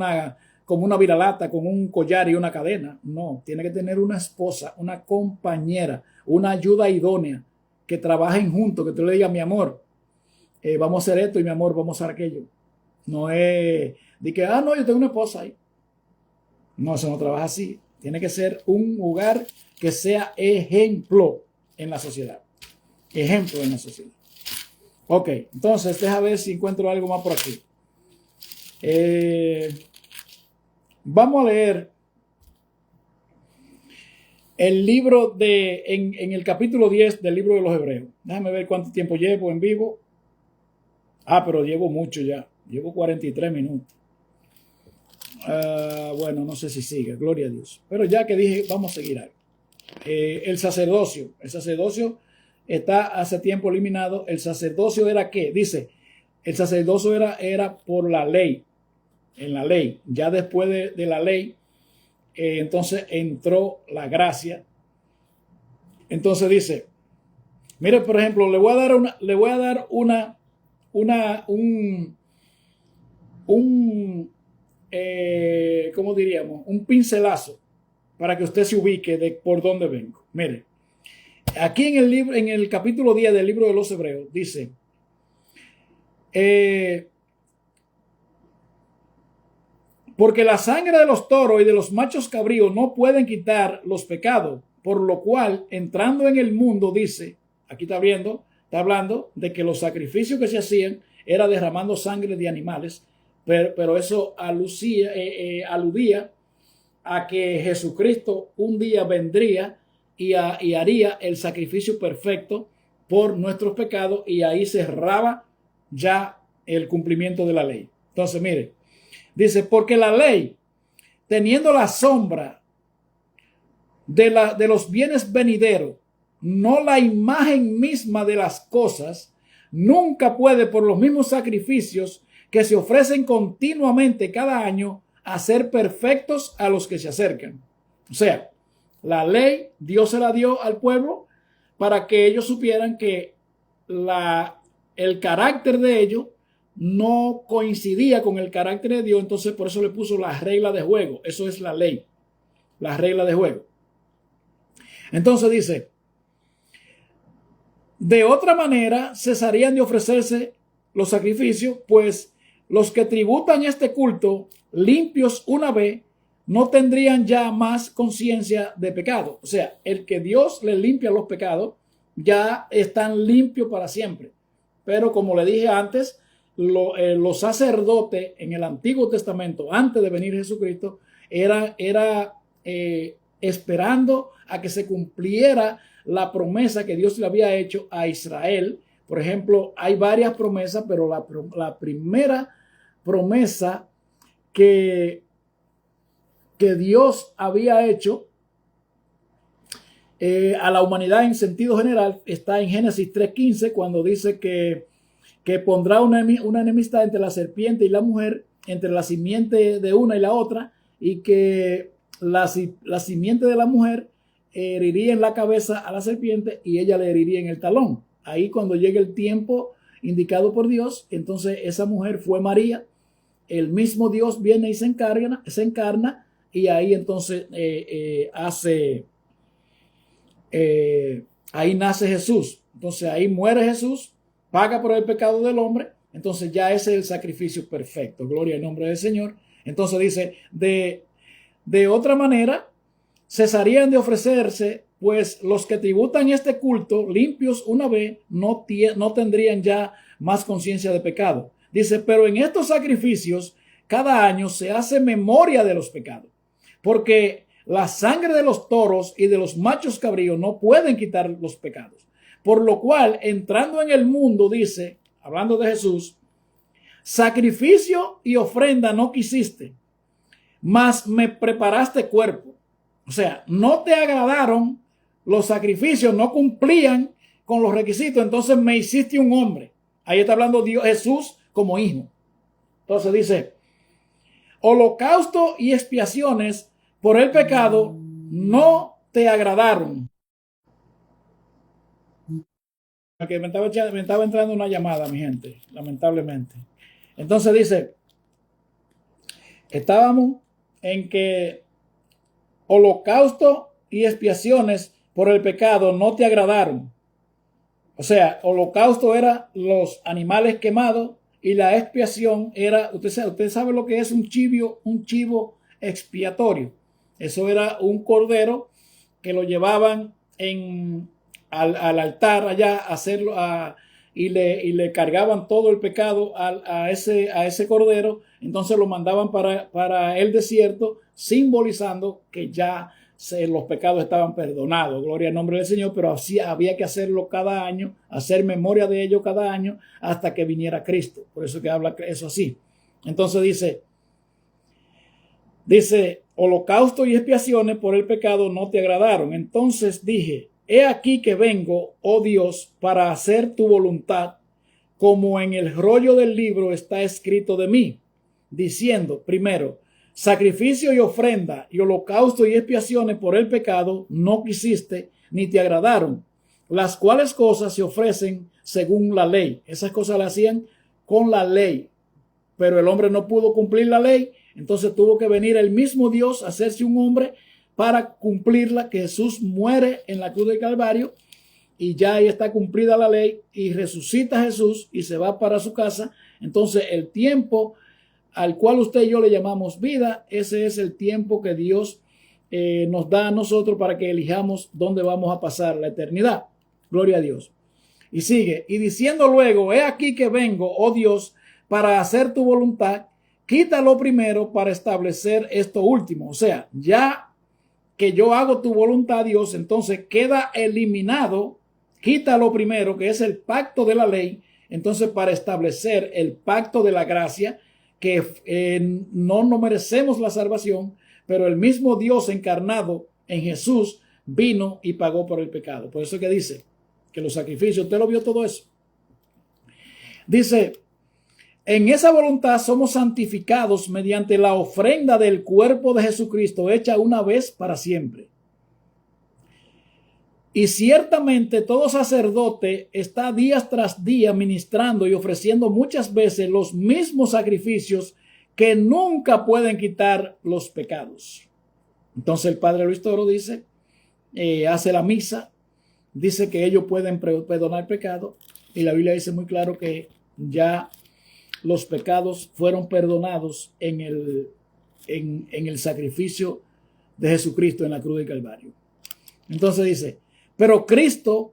una viralata, con un collar y una cadena. No, tiene que tener una esposa, una compañera, una ayuda idónea, que trabajen juntos, que tú le digas, mi amor, vamos a hacer esto, y mi amor, vamos a hacer aquello. No es de que, no, yo tengo una esposa ahí. No, eso no trabaja así. Tiene que ser un lugar que sea ejemplo en la sociedad. Ejemplo en la sociedad. Ok, entonces déjame ver si encuentro algo más por aquí. Vamos a leer el libro en el capítulo 10 del libro de los Hebreos. Déjame ver cuánto tiempo llevo en vivo. Pero llevo mucho ya. Llevo 43 minutos. Bueno, no sé si sigue. Gloria a Dios. Pero ya que dije, vamos a seguir algo. El sacerdocio. El sacerdocio está hace tiempo eliminado. El sacerdocio era ¿qué? Dice, el sacerdocio era por la ley. En la ley. Ya después de la ley, entonces entró la gracia. Entonces dice, mire, por ejemplo, le voy a dar ¿cómo diríamos? Un pincelazo para que usted se ubique de por dónde vengo. Mire, aquí en el capítulo 10 del libro de los Hebreos dice, porque la sangre de los toros y de los machos cabríos no pueden quitar los pecados, por lo cual, entrando en el mundo, dice, aquí está hablando de que los sacrificios que se hacían era derramando sangre de animales, pero eso aludía a que Jesucristo un día vendría y haría el sacrificio perfecto por nuestros pecados, y ahí cerraba ya el cumplimiento de la ley. Entonces, mire, dice, porque la ley, teniendo la sombra de los bienes venideros, no la imagen misma de las cosas, nunca puede, por los mismos sacrificios que se ofrecen continuamente cada año, hacer perfectos a los que se acercan. O sea, la ley Dios se la dio al pueblo para que ellos supieran que el carácter de ellos no coincidía con el carácter de Dios, entonces por eso le puso la regla de juego. Eso es la ley, la regla de juego. Entonces dice, de otra manera cesarían de ofrecerse los sacrificios, pues los que tributan este culto limpios una vez no tendrían ya más conciencia de pecado. O sea, el que Dios les limpia los pecados ya están limpios para siempre. Pero como le dije antes, los sacerdotes en el Antiguo Testamento, antes de venir Jesucristo, era esperando a que se cumpliera la promesa que Dios le había hecho a Israel. Por ejemplo, hay varias promesas, pero la primera promesa que Dios había hecho a la humanidad en sentido general está en Génesis 3:15, cuando dice que pondrá una enemistad entre la serpiente y la mujer, entre la simiente de una y la otra, y que la simiente de la mujer heriría en la cabeza a la serpiente y ella le heriría en el talón. Ahí cuando llegue el tiempo indicado por Dios, entonces esa mujer fue María. El mismo Dios viene y se encarna y ahí entonces ahí nace Jesús. Entonces ahí muere Jesús, paga por el pecado del hombre. Entonces ya ese es el sacrificio perfecto. Gloria al nombre del Señor. Entonces dice, de otra manera cesarían de ofrecerse, pues los que tributan este culto limpios una vez no tendrían ya más conciencia de pecado. Dice, pero en estos sacrificios cada año se hace memoria de los pecados, porque la sangre de los toros y de los machos cabríos no pueden quitar los pecados. Por lo cual, entrando en el mundo, dice, hablando de Jesús, sacrificio y ofrenda no quisiste, mas me preparaste cuerpo. O sea, no te agradaron los sacrificios, no cumplían con los requisitos, entonces me hiciste un hombre. Ahí está hablando Dios, Jesús como hijo. Entonces dice, holocausto y expiaciones por el pecado no te agradaron. Porque me estaba entrando una llamada, mi gente, lamentablemente. Entonces dice, estábamos en que holocausto y expiaciones por el pecado no te agradaron. O sea, holocausto era los animales quemados y la expiación era, usted sabe lo que es un chivo expiatorio. Eso era un cordero que lo llevaban al altar allá a hacerlo y le cargaban todo el pecado a ese cordero. Entonces lo mandaban para el desierto, simbolizando que ya los pecados estaban perdonados. Gloria al nombre del Señor, pero así había que hacerlo cada año, hacer memoria de ello cada año hasta que viniera Cristo. Por eso que habla eso así. Entonces dice, holocausto y expiaciones por el pecado no te agradaron. Entonces dije, he aquí que vengo, oh Dios, para hacer tu voluntad, como en el rollo del libro está escrito de mí, diciendo, primero, sacrificio y ofrenda y holocausto y expiaciones por el pecado no quisiste ni te agradaron, las cuales cosas se ofrecen según la ley. Esas cosas las hacían con la ley, pero el hombre no pudo cumplir la ley, entonces tuvo que venir el mismo Dios a hacerse un hombre para cumplirla, que Jesús muere en la cruz del Calvario y ya ahí está cumplida la ley y resucita Jesús y se va para su casa. Entonces el tiempo al cual usted y yo le llamamos vida, ese es el tiempo que Dios nos da a nosotros para que elijamos dónde vamos a pasar la eternidad. Gloria a Dios. Y sigue, y diciendo luego, he aquí que vengo, oh Dios, para hacer tu voluntad, quítalo primero para establecer esto último. O sea, ya que yo hago tu voluntad, Dios, entonces queda eliminado, quítalo primero, que es el pacto de la ley, entonces para establecer el pacto de la gracia, que no merecemos la salvación, pero el mismo Dios encarnado en Jesús vino y pagó por el pecado. Por eso que dice que los sacrificios, usted lo vio todo eso. Dice, en esa voluntad somos santificados mediante la ofrenda del cuerpo de Jesucristo hecha una vez para siempre. Y ciertamente todo sacerdote está día tras día ministrando y ofreciendo muchas veces los mismos sacrificios que nunca pueden quitar los pecados. Entonces el padre Luis Toro dice, hace la misa, dice que ellos pueden perdonar pecado, y la Biblia dice muy claro que ya los pecados fueron perdonados en el sacrificio de Jesucristo en la cruz del Calvario. Entonces dice, pero Cristo,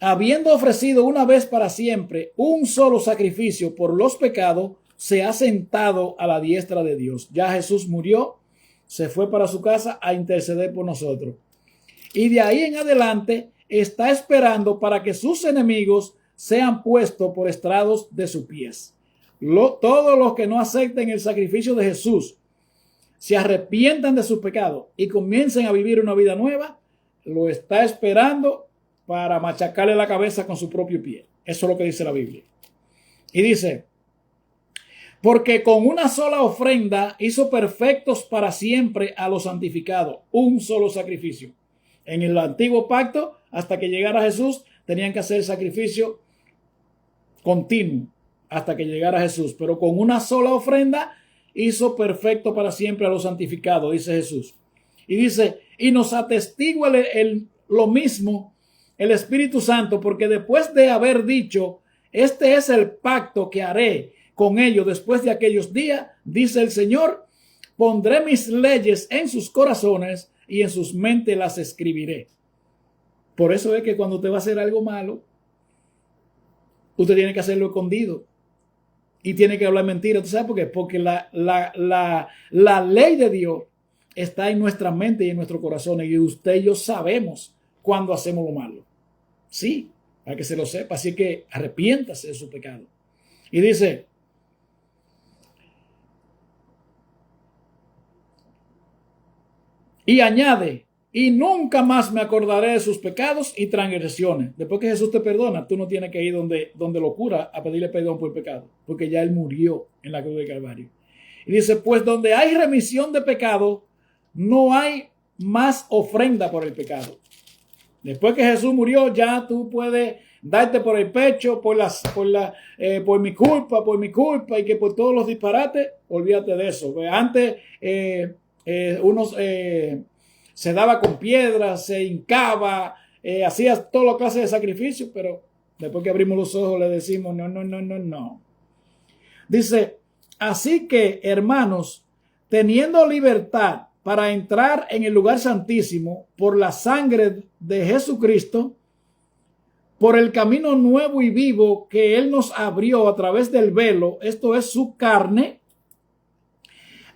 habiendo ofrecido una vez para siempre un solo sacrificio por los pecados, se ha sentado a la diestra de Dios. Ya Jesús murió, se fue para su casa a interceder por nosotros. Y de ahí en adelante está esperando para que sus enemigos sean puestos por estrados de sus pies. Todos los que no acepten el sacrificio de Jesús, se arrepientan de sus pecados y comiencen a vivir una vida nueva, lo está esperando para machacarle la cabeza con su propio pie. Eso es lo que dice la Biblia. Y dice, porque con una sola ofrenda hizo perfectos para siempre a los santificados. Un solo sacrificio. En el antiguo pacto, hasta que llegara Jesús, tenían que hacer sacrificio continuo hasta que llegara Jesús. Pero con una sola ofrenda hizo perfecto para siempre a los santificados, dice Jesús. Y dice, y nos atestigua lo mismo el Espíritu Santo, porque después de haber dicho, este es el pacto que haré con ellos después de aquellos días, dice el Señor, pondré mis leyes en sus corazones y en sus mentes las escribiré. Por eso es que cuando usted va a hacer algo malo, usted tiene que hacerlo escondido y tiene que hablar mentira. ¿Tú sabes por qué? Porque la ley de Dios está en nuestra mente y en nuestro corazón, y usted y yo sabemos cuando hacemos lo malo. Sí, para que se lo sepa. Así que arrepiéntase de su pecado. Y dice, y añade, y nunca más me acordaré de sus pecados y transgresiones. Después que Jesús te perdona, tú no tienes que ir donde lo cura a pedirle perdón por el pecado, porque ya Él murió en la cruz del Calvario. Y dice, pues donde hay remisión de pecado, no hay más ofrenda por el pecado. Después que Jesús murió, ya tú puedes darte por el pecho, por mi culpa, y que por todos los disparates, olvídate de eso. Antes unos se daba con piedras, se hincaba, hacía toda la clase de sacrificios, pero después que abrimos los ojos le decimos, no. Dice, así que, hermanos, teniendo libertad para entrar en el lugar santísimo por la sangre de Jesucristo, por el camino nuevo y vivo que Él nos abrió a través del velo, esto es su carne,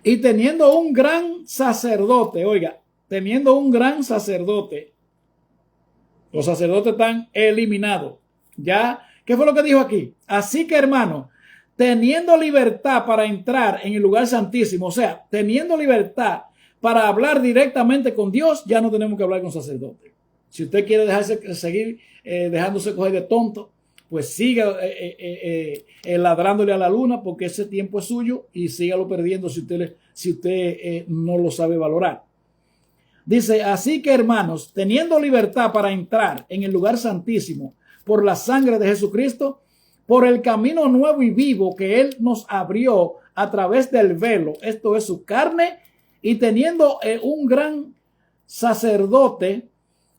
y teniendo un gran sacerdote, oiga, teniendo un gran sacerdote, los sacerdotes están eliminados. Ya, ¿qué fue lo que dijo aquí? Así que, hermano, teniendo libertad para entrar en el lugar santísimo, o sea, teniendo libertad para hablar directamente con Dios, ya no tenemos que hablar con sacerdotes. Si usted quiere seguir dejándose coger de tonto, pues siga ladrándole a la luna, porque ese tiempo es suyo, y sígalo perdiendo si usted no lo sabe valorar. Dice, así que, hermanos, teniendo libertad para entrar en el lugar santísimo por la sangre de Jesucristo, por el camino nuevo y vivo que Él nos abrió a través del velo, esto es su carne, y teniendo un gran sacerdote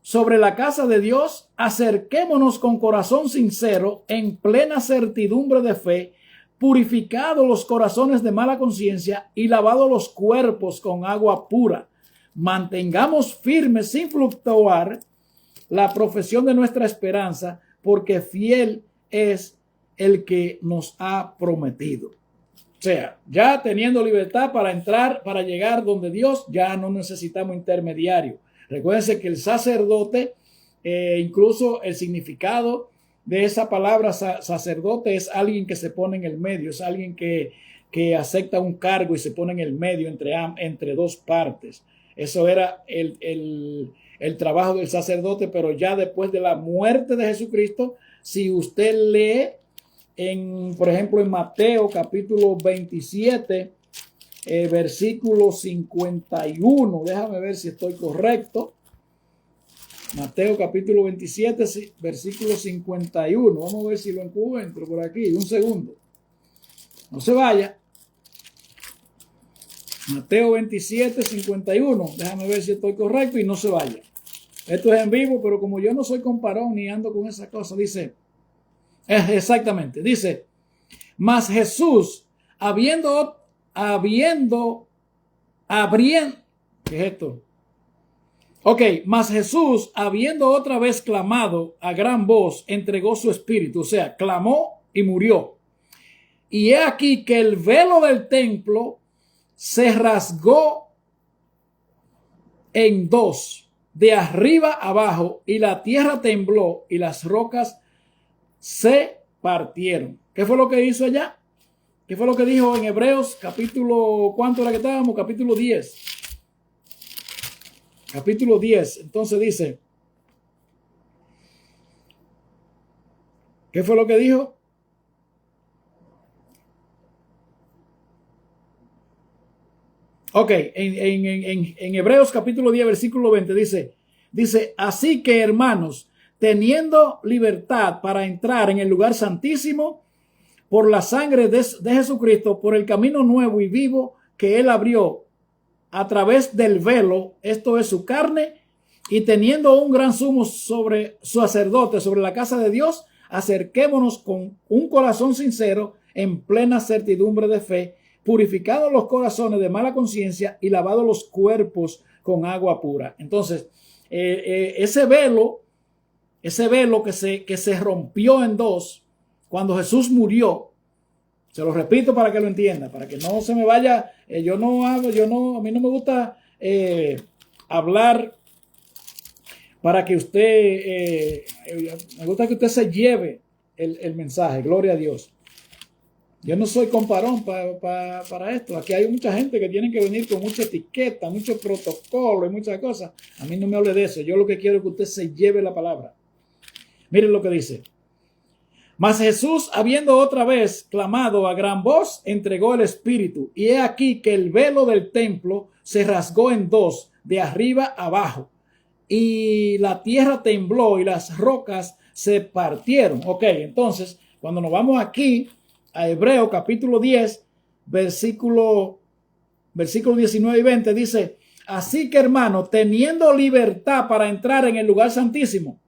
sobre la casa de Dios, acerquémonos con corazón sincero, en plena certidumbre de fe, purificados los corazones de mala conciencia y lavados los cuerpos con agua pura. Mantengamos firmes sin fluctuar la profesión de nuestra esperanza, porque fiel es el que nos ha prometido. O sea, ya teniendo libertad para entrar, para llegar donde Dios, ya no necesitamos intermediario. Recuérdense que el sacerdote, incluso el significado de esa palabra sacerdote es alguien que se pone en el medio, es alguien que acepta un cargo y se pone en el medio entre dos partes. Eso era el trabajo del sacerdote, pero ya después de la muerte de Jesucristo, si usted lee por ejemplo, en Mateo capítulo 27, versículo 51, déjame ver si estoy correcto. Mateo capítulo 27, versículo 51. Vamos a ver si lo encuentro por aquí. Un segundo. No se vaya. Mateo 27, 51. Déjame ver si estoy correcto y no se vaya. Esto es en vivo, pero como yo no soy comparón ni ando con esa cosa, dice, exactamente, dice, mas Jesús, ¿qué es esto? Ok, mas Jesús, habiendo otra vez clamado a gran voz, entregó su espíritu, o sea, clamó y murió. Y he aquí que el velo del templo se rasgó en dos, de arriba abajo, y la tierra tembló y las rocas se partieron. ¿Qué fue lo que hizo allá? ¿Qué fue lo que dijo en Hebreos capítulo, ¿cuánto era que estábamos? Capítulo 10. Capítulo 10. Entonces dice, ¿qué fue lo que dijo? Ok, en Hebreos capítulo 10, versículo 20 dice, así que hermanos, teniendo libertad para entrar en el lugar santísimo por la sangre de Jesucristo, por el camino nuevo y vivo que él abrió a través del velo, esto es su carne, y teniendo un gran sumo sobre su sacerdote, sobre la casa de Dios, acerquémonos con un corazón sincero, en plena certidumbre de fe, purificados los corazones de mala conciencia y lavados los cuerpos con agua pura. Entonces, ese velo que se rompió en dos cuando Jesús murió, se lo repito para que lo entienda, para que no se me vaya, a mí no me gusta hablar para que usted, me gusta que usted se lleve el mensaje, gloria a Dios. Yo no soy comparón para esto. Aquí hay mucha gente que tiene que venir con mucha etiqueta, mucho protocolo y muchas cosas. A mí no me hable de eso. Yo lo que quiero es que usted se lleve la palabra. Miren lo que dice. Mas Jesús, habiendo otra vez clamado a gran voz, entregó el Espíritu. Y he aquí que el velo del templo se rasgó en dos, de arriba abajo. Y la tierra tembló y las rocas se partieron. Ok, entonces, cuando nos vamos aquí a Hebreo capítulo 10, versículo 19 y 20, dice, así que hermano, teniendo libertad para entrar en el lugar santísimo.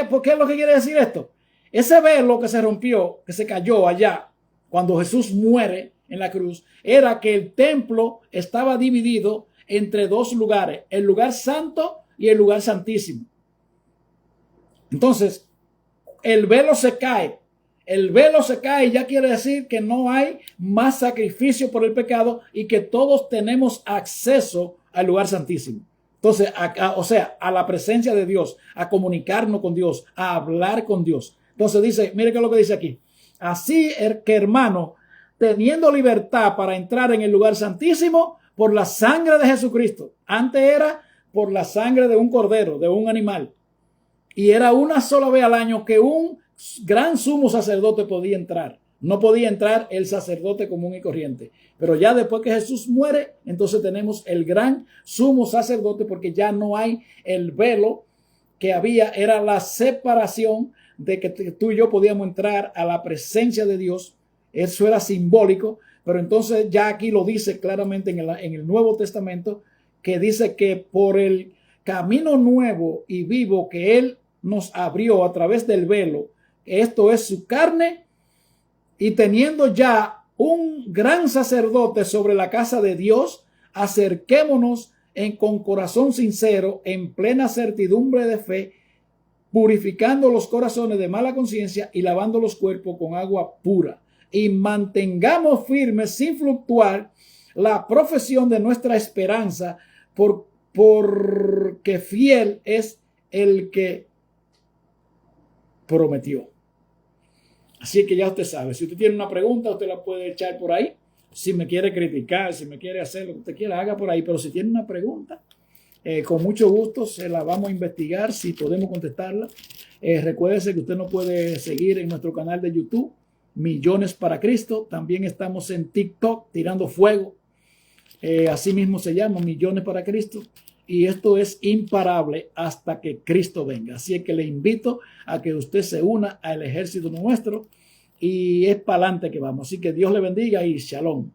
¿Por qué es lo que quiere decir esto? Ese velo que se rompió, que se cayó allá, cuando Jesús muere en la cruz, era que el templo estaba dividido entre dos lugares, el lugar santo y el lugar santísimo. Entonces, el velo se cae. El velo se cae, ya quiere decir que no hay más sacrificio por el pecado y que todos tenemos acceso al lugar santísimo. Entonces, a la presencia de Dios, a comunicarnos con Dios, a hablar con Dios. Entonces dice, mire qué es lo que dice aquí. Así que hermano, teniendo libertad para entrar en el lugar santísimo por la sangre de Jesucristo. Antes era por la sangre de un cordero, de un animal. Y era una sola vez al año que un gran sumo sacerdote podía entrar. No podía entrar el sacerdote común y corriente. Pero ya después que Jesús muere, entonces tenemos el gran sumo sacerdote, porque ya no hay el velo que había. Era la separación de que tú y yo podíamos entrar a la presencia de Dios. Eso era simbólico, pero entonces ya aquí lo dice claramente en el Nuevo Testamento, que dice que por el camino nuevo y vivo que Él nos abrió a través del velo, esto es su carne, y teniendo ya un gran sacerdote sobre la casa de Dios, acerquémonos con corazón sincero, en plena certidumbre de fe, purificando los corazones de mala conciencia y lavando los cuerpos con agua pura. Y mantengamos firmes sin fluctuar la profesión de nuestra esperanza, porque fiel es el que prometió. Así que ya usted sabe, si usted tiene una pregunta, usted la puede echar por ahí. Si me quiere criticar, si me quiere hacer lo que usted quiera, haga por ahí. Pero si tiene una pregunta, con mucho gusto se la vamos a investigar, si podemos contestarla. Recuérdese que usted nos puede seguir en nuestro canal de YouTube, Millones para Cristo. También estamos en TikTok, Tirando Fuego. Así mismo se llama, Millones para Cristo. y esto es imparable hasta que Cristo venga. Así es que le invito a que usted se una al ejército nuestro y es para adelante que vamos. Así que Dios le bendiga y shalom.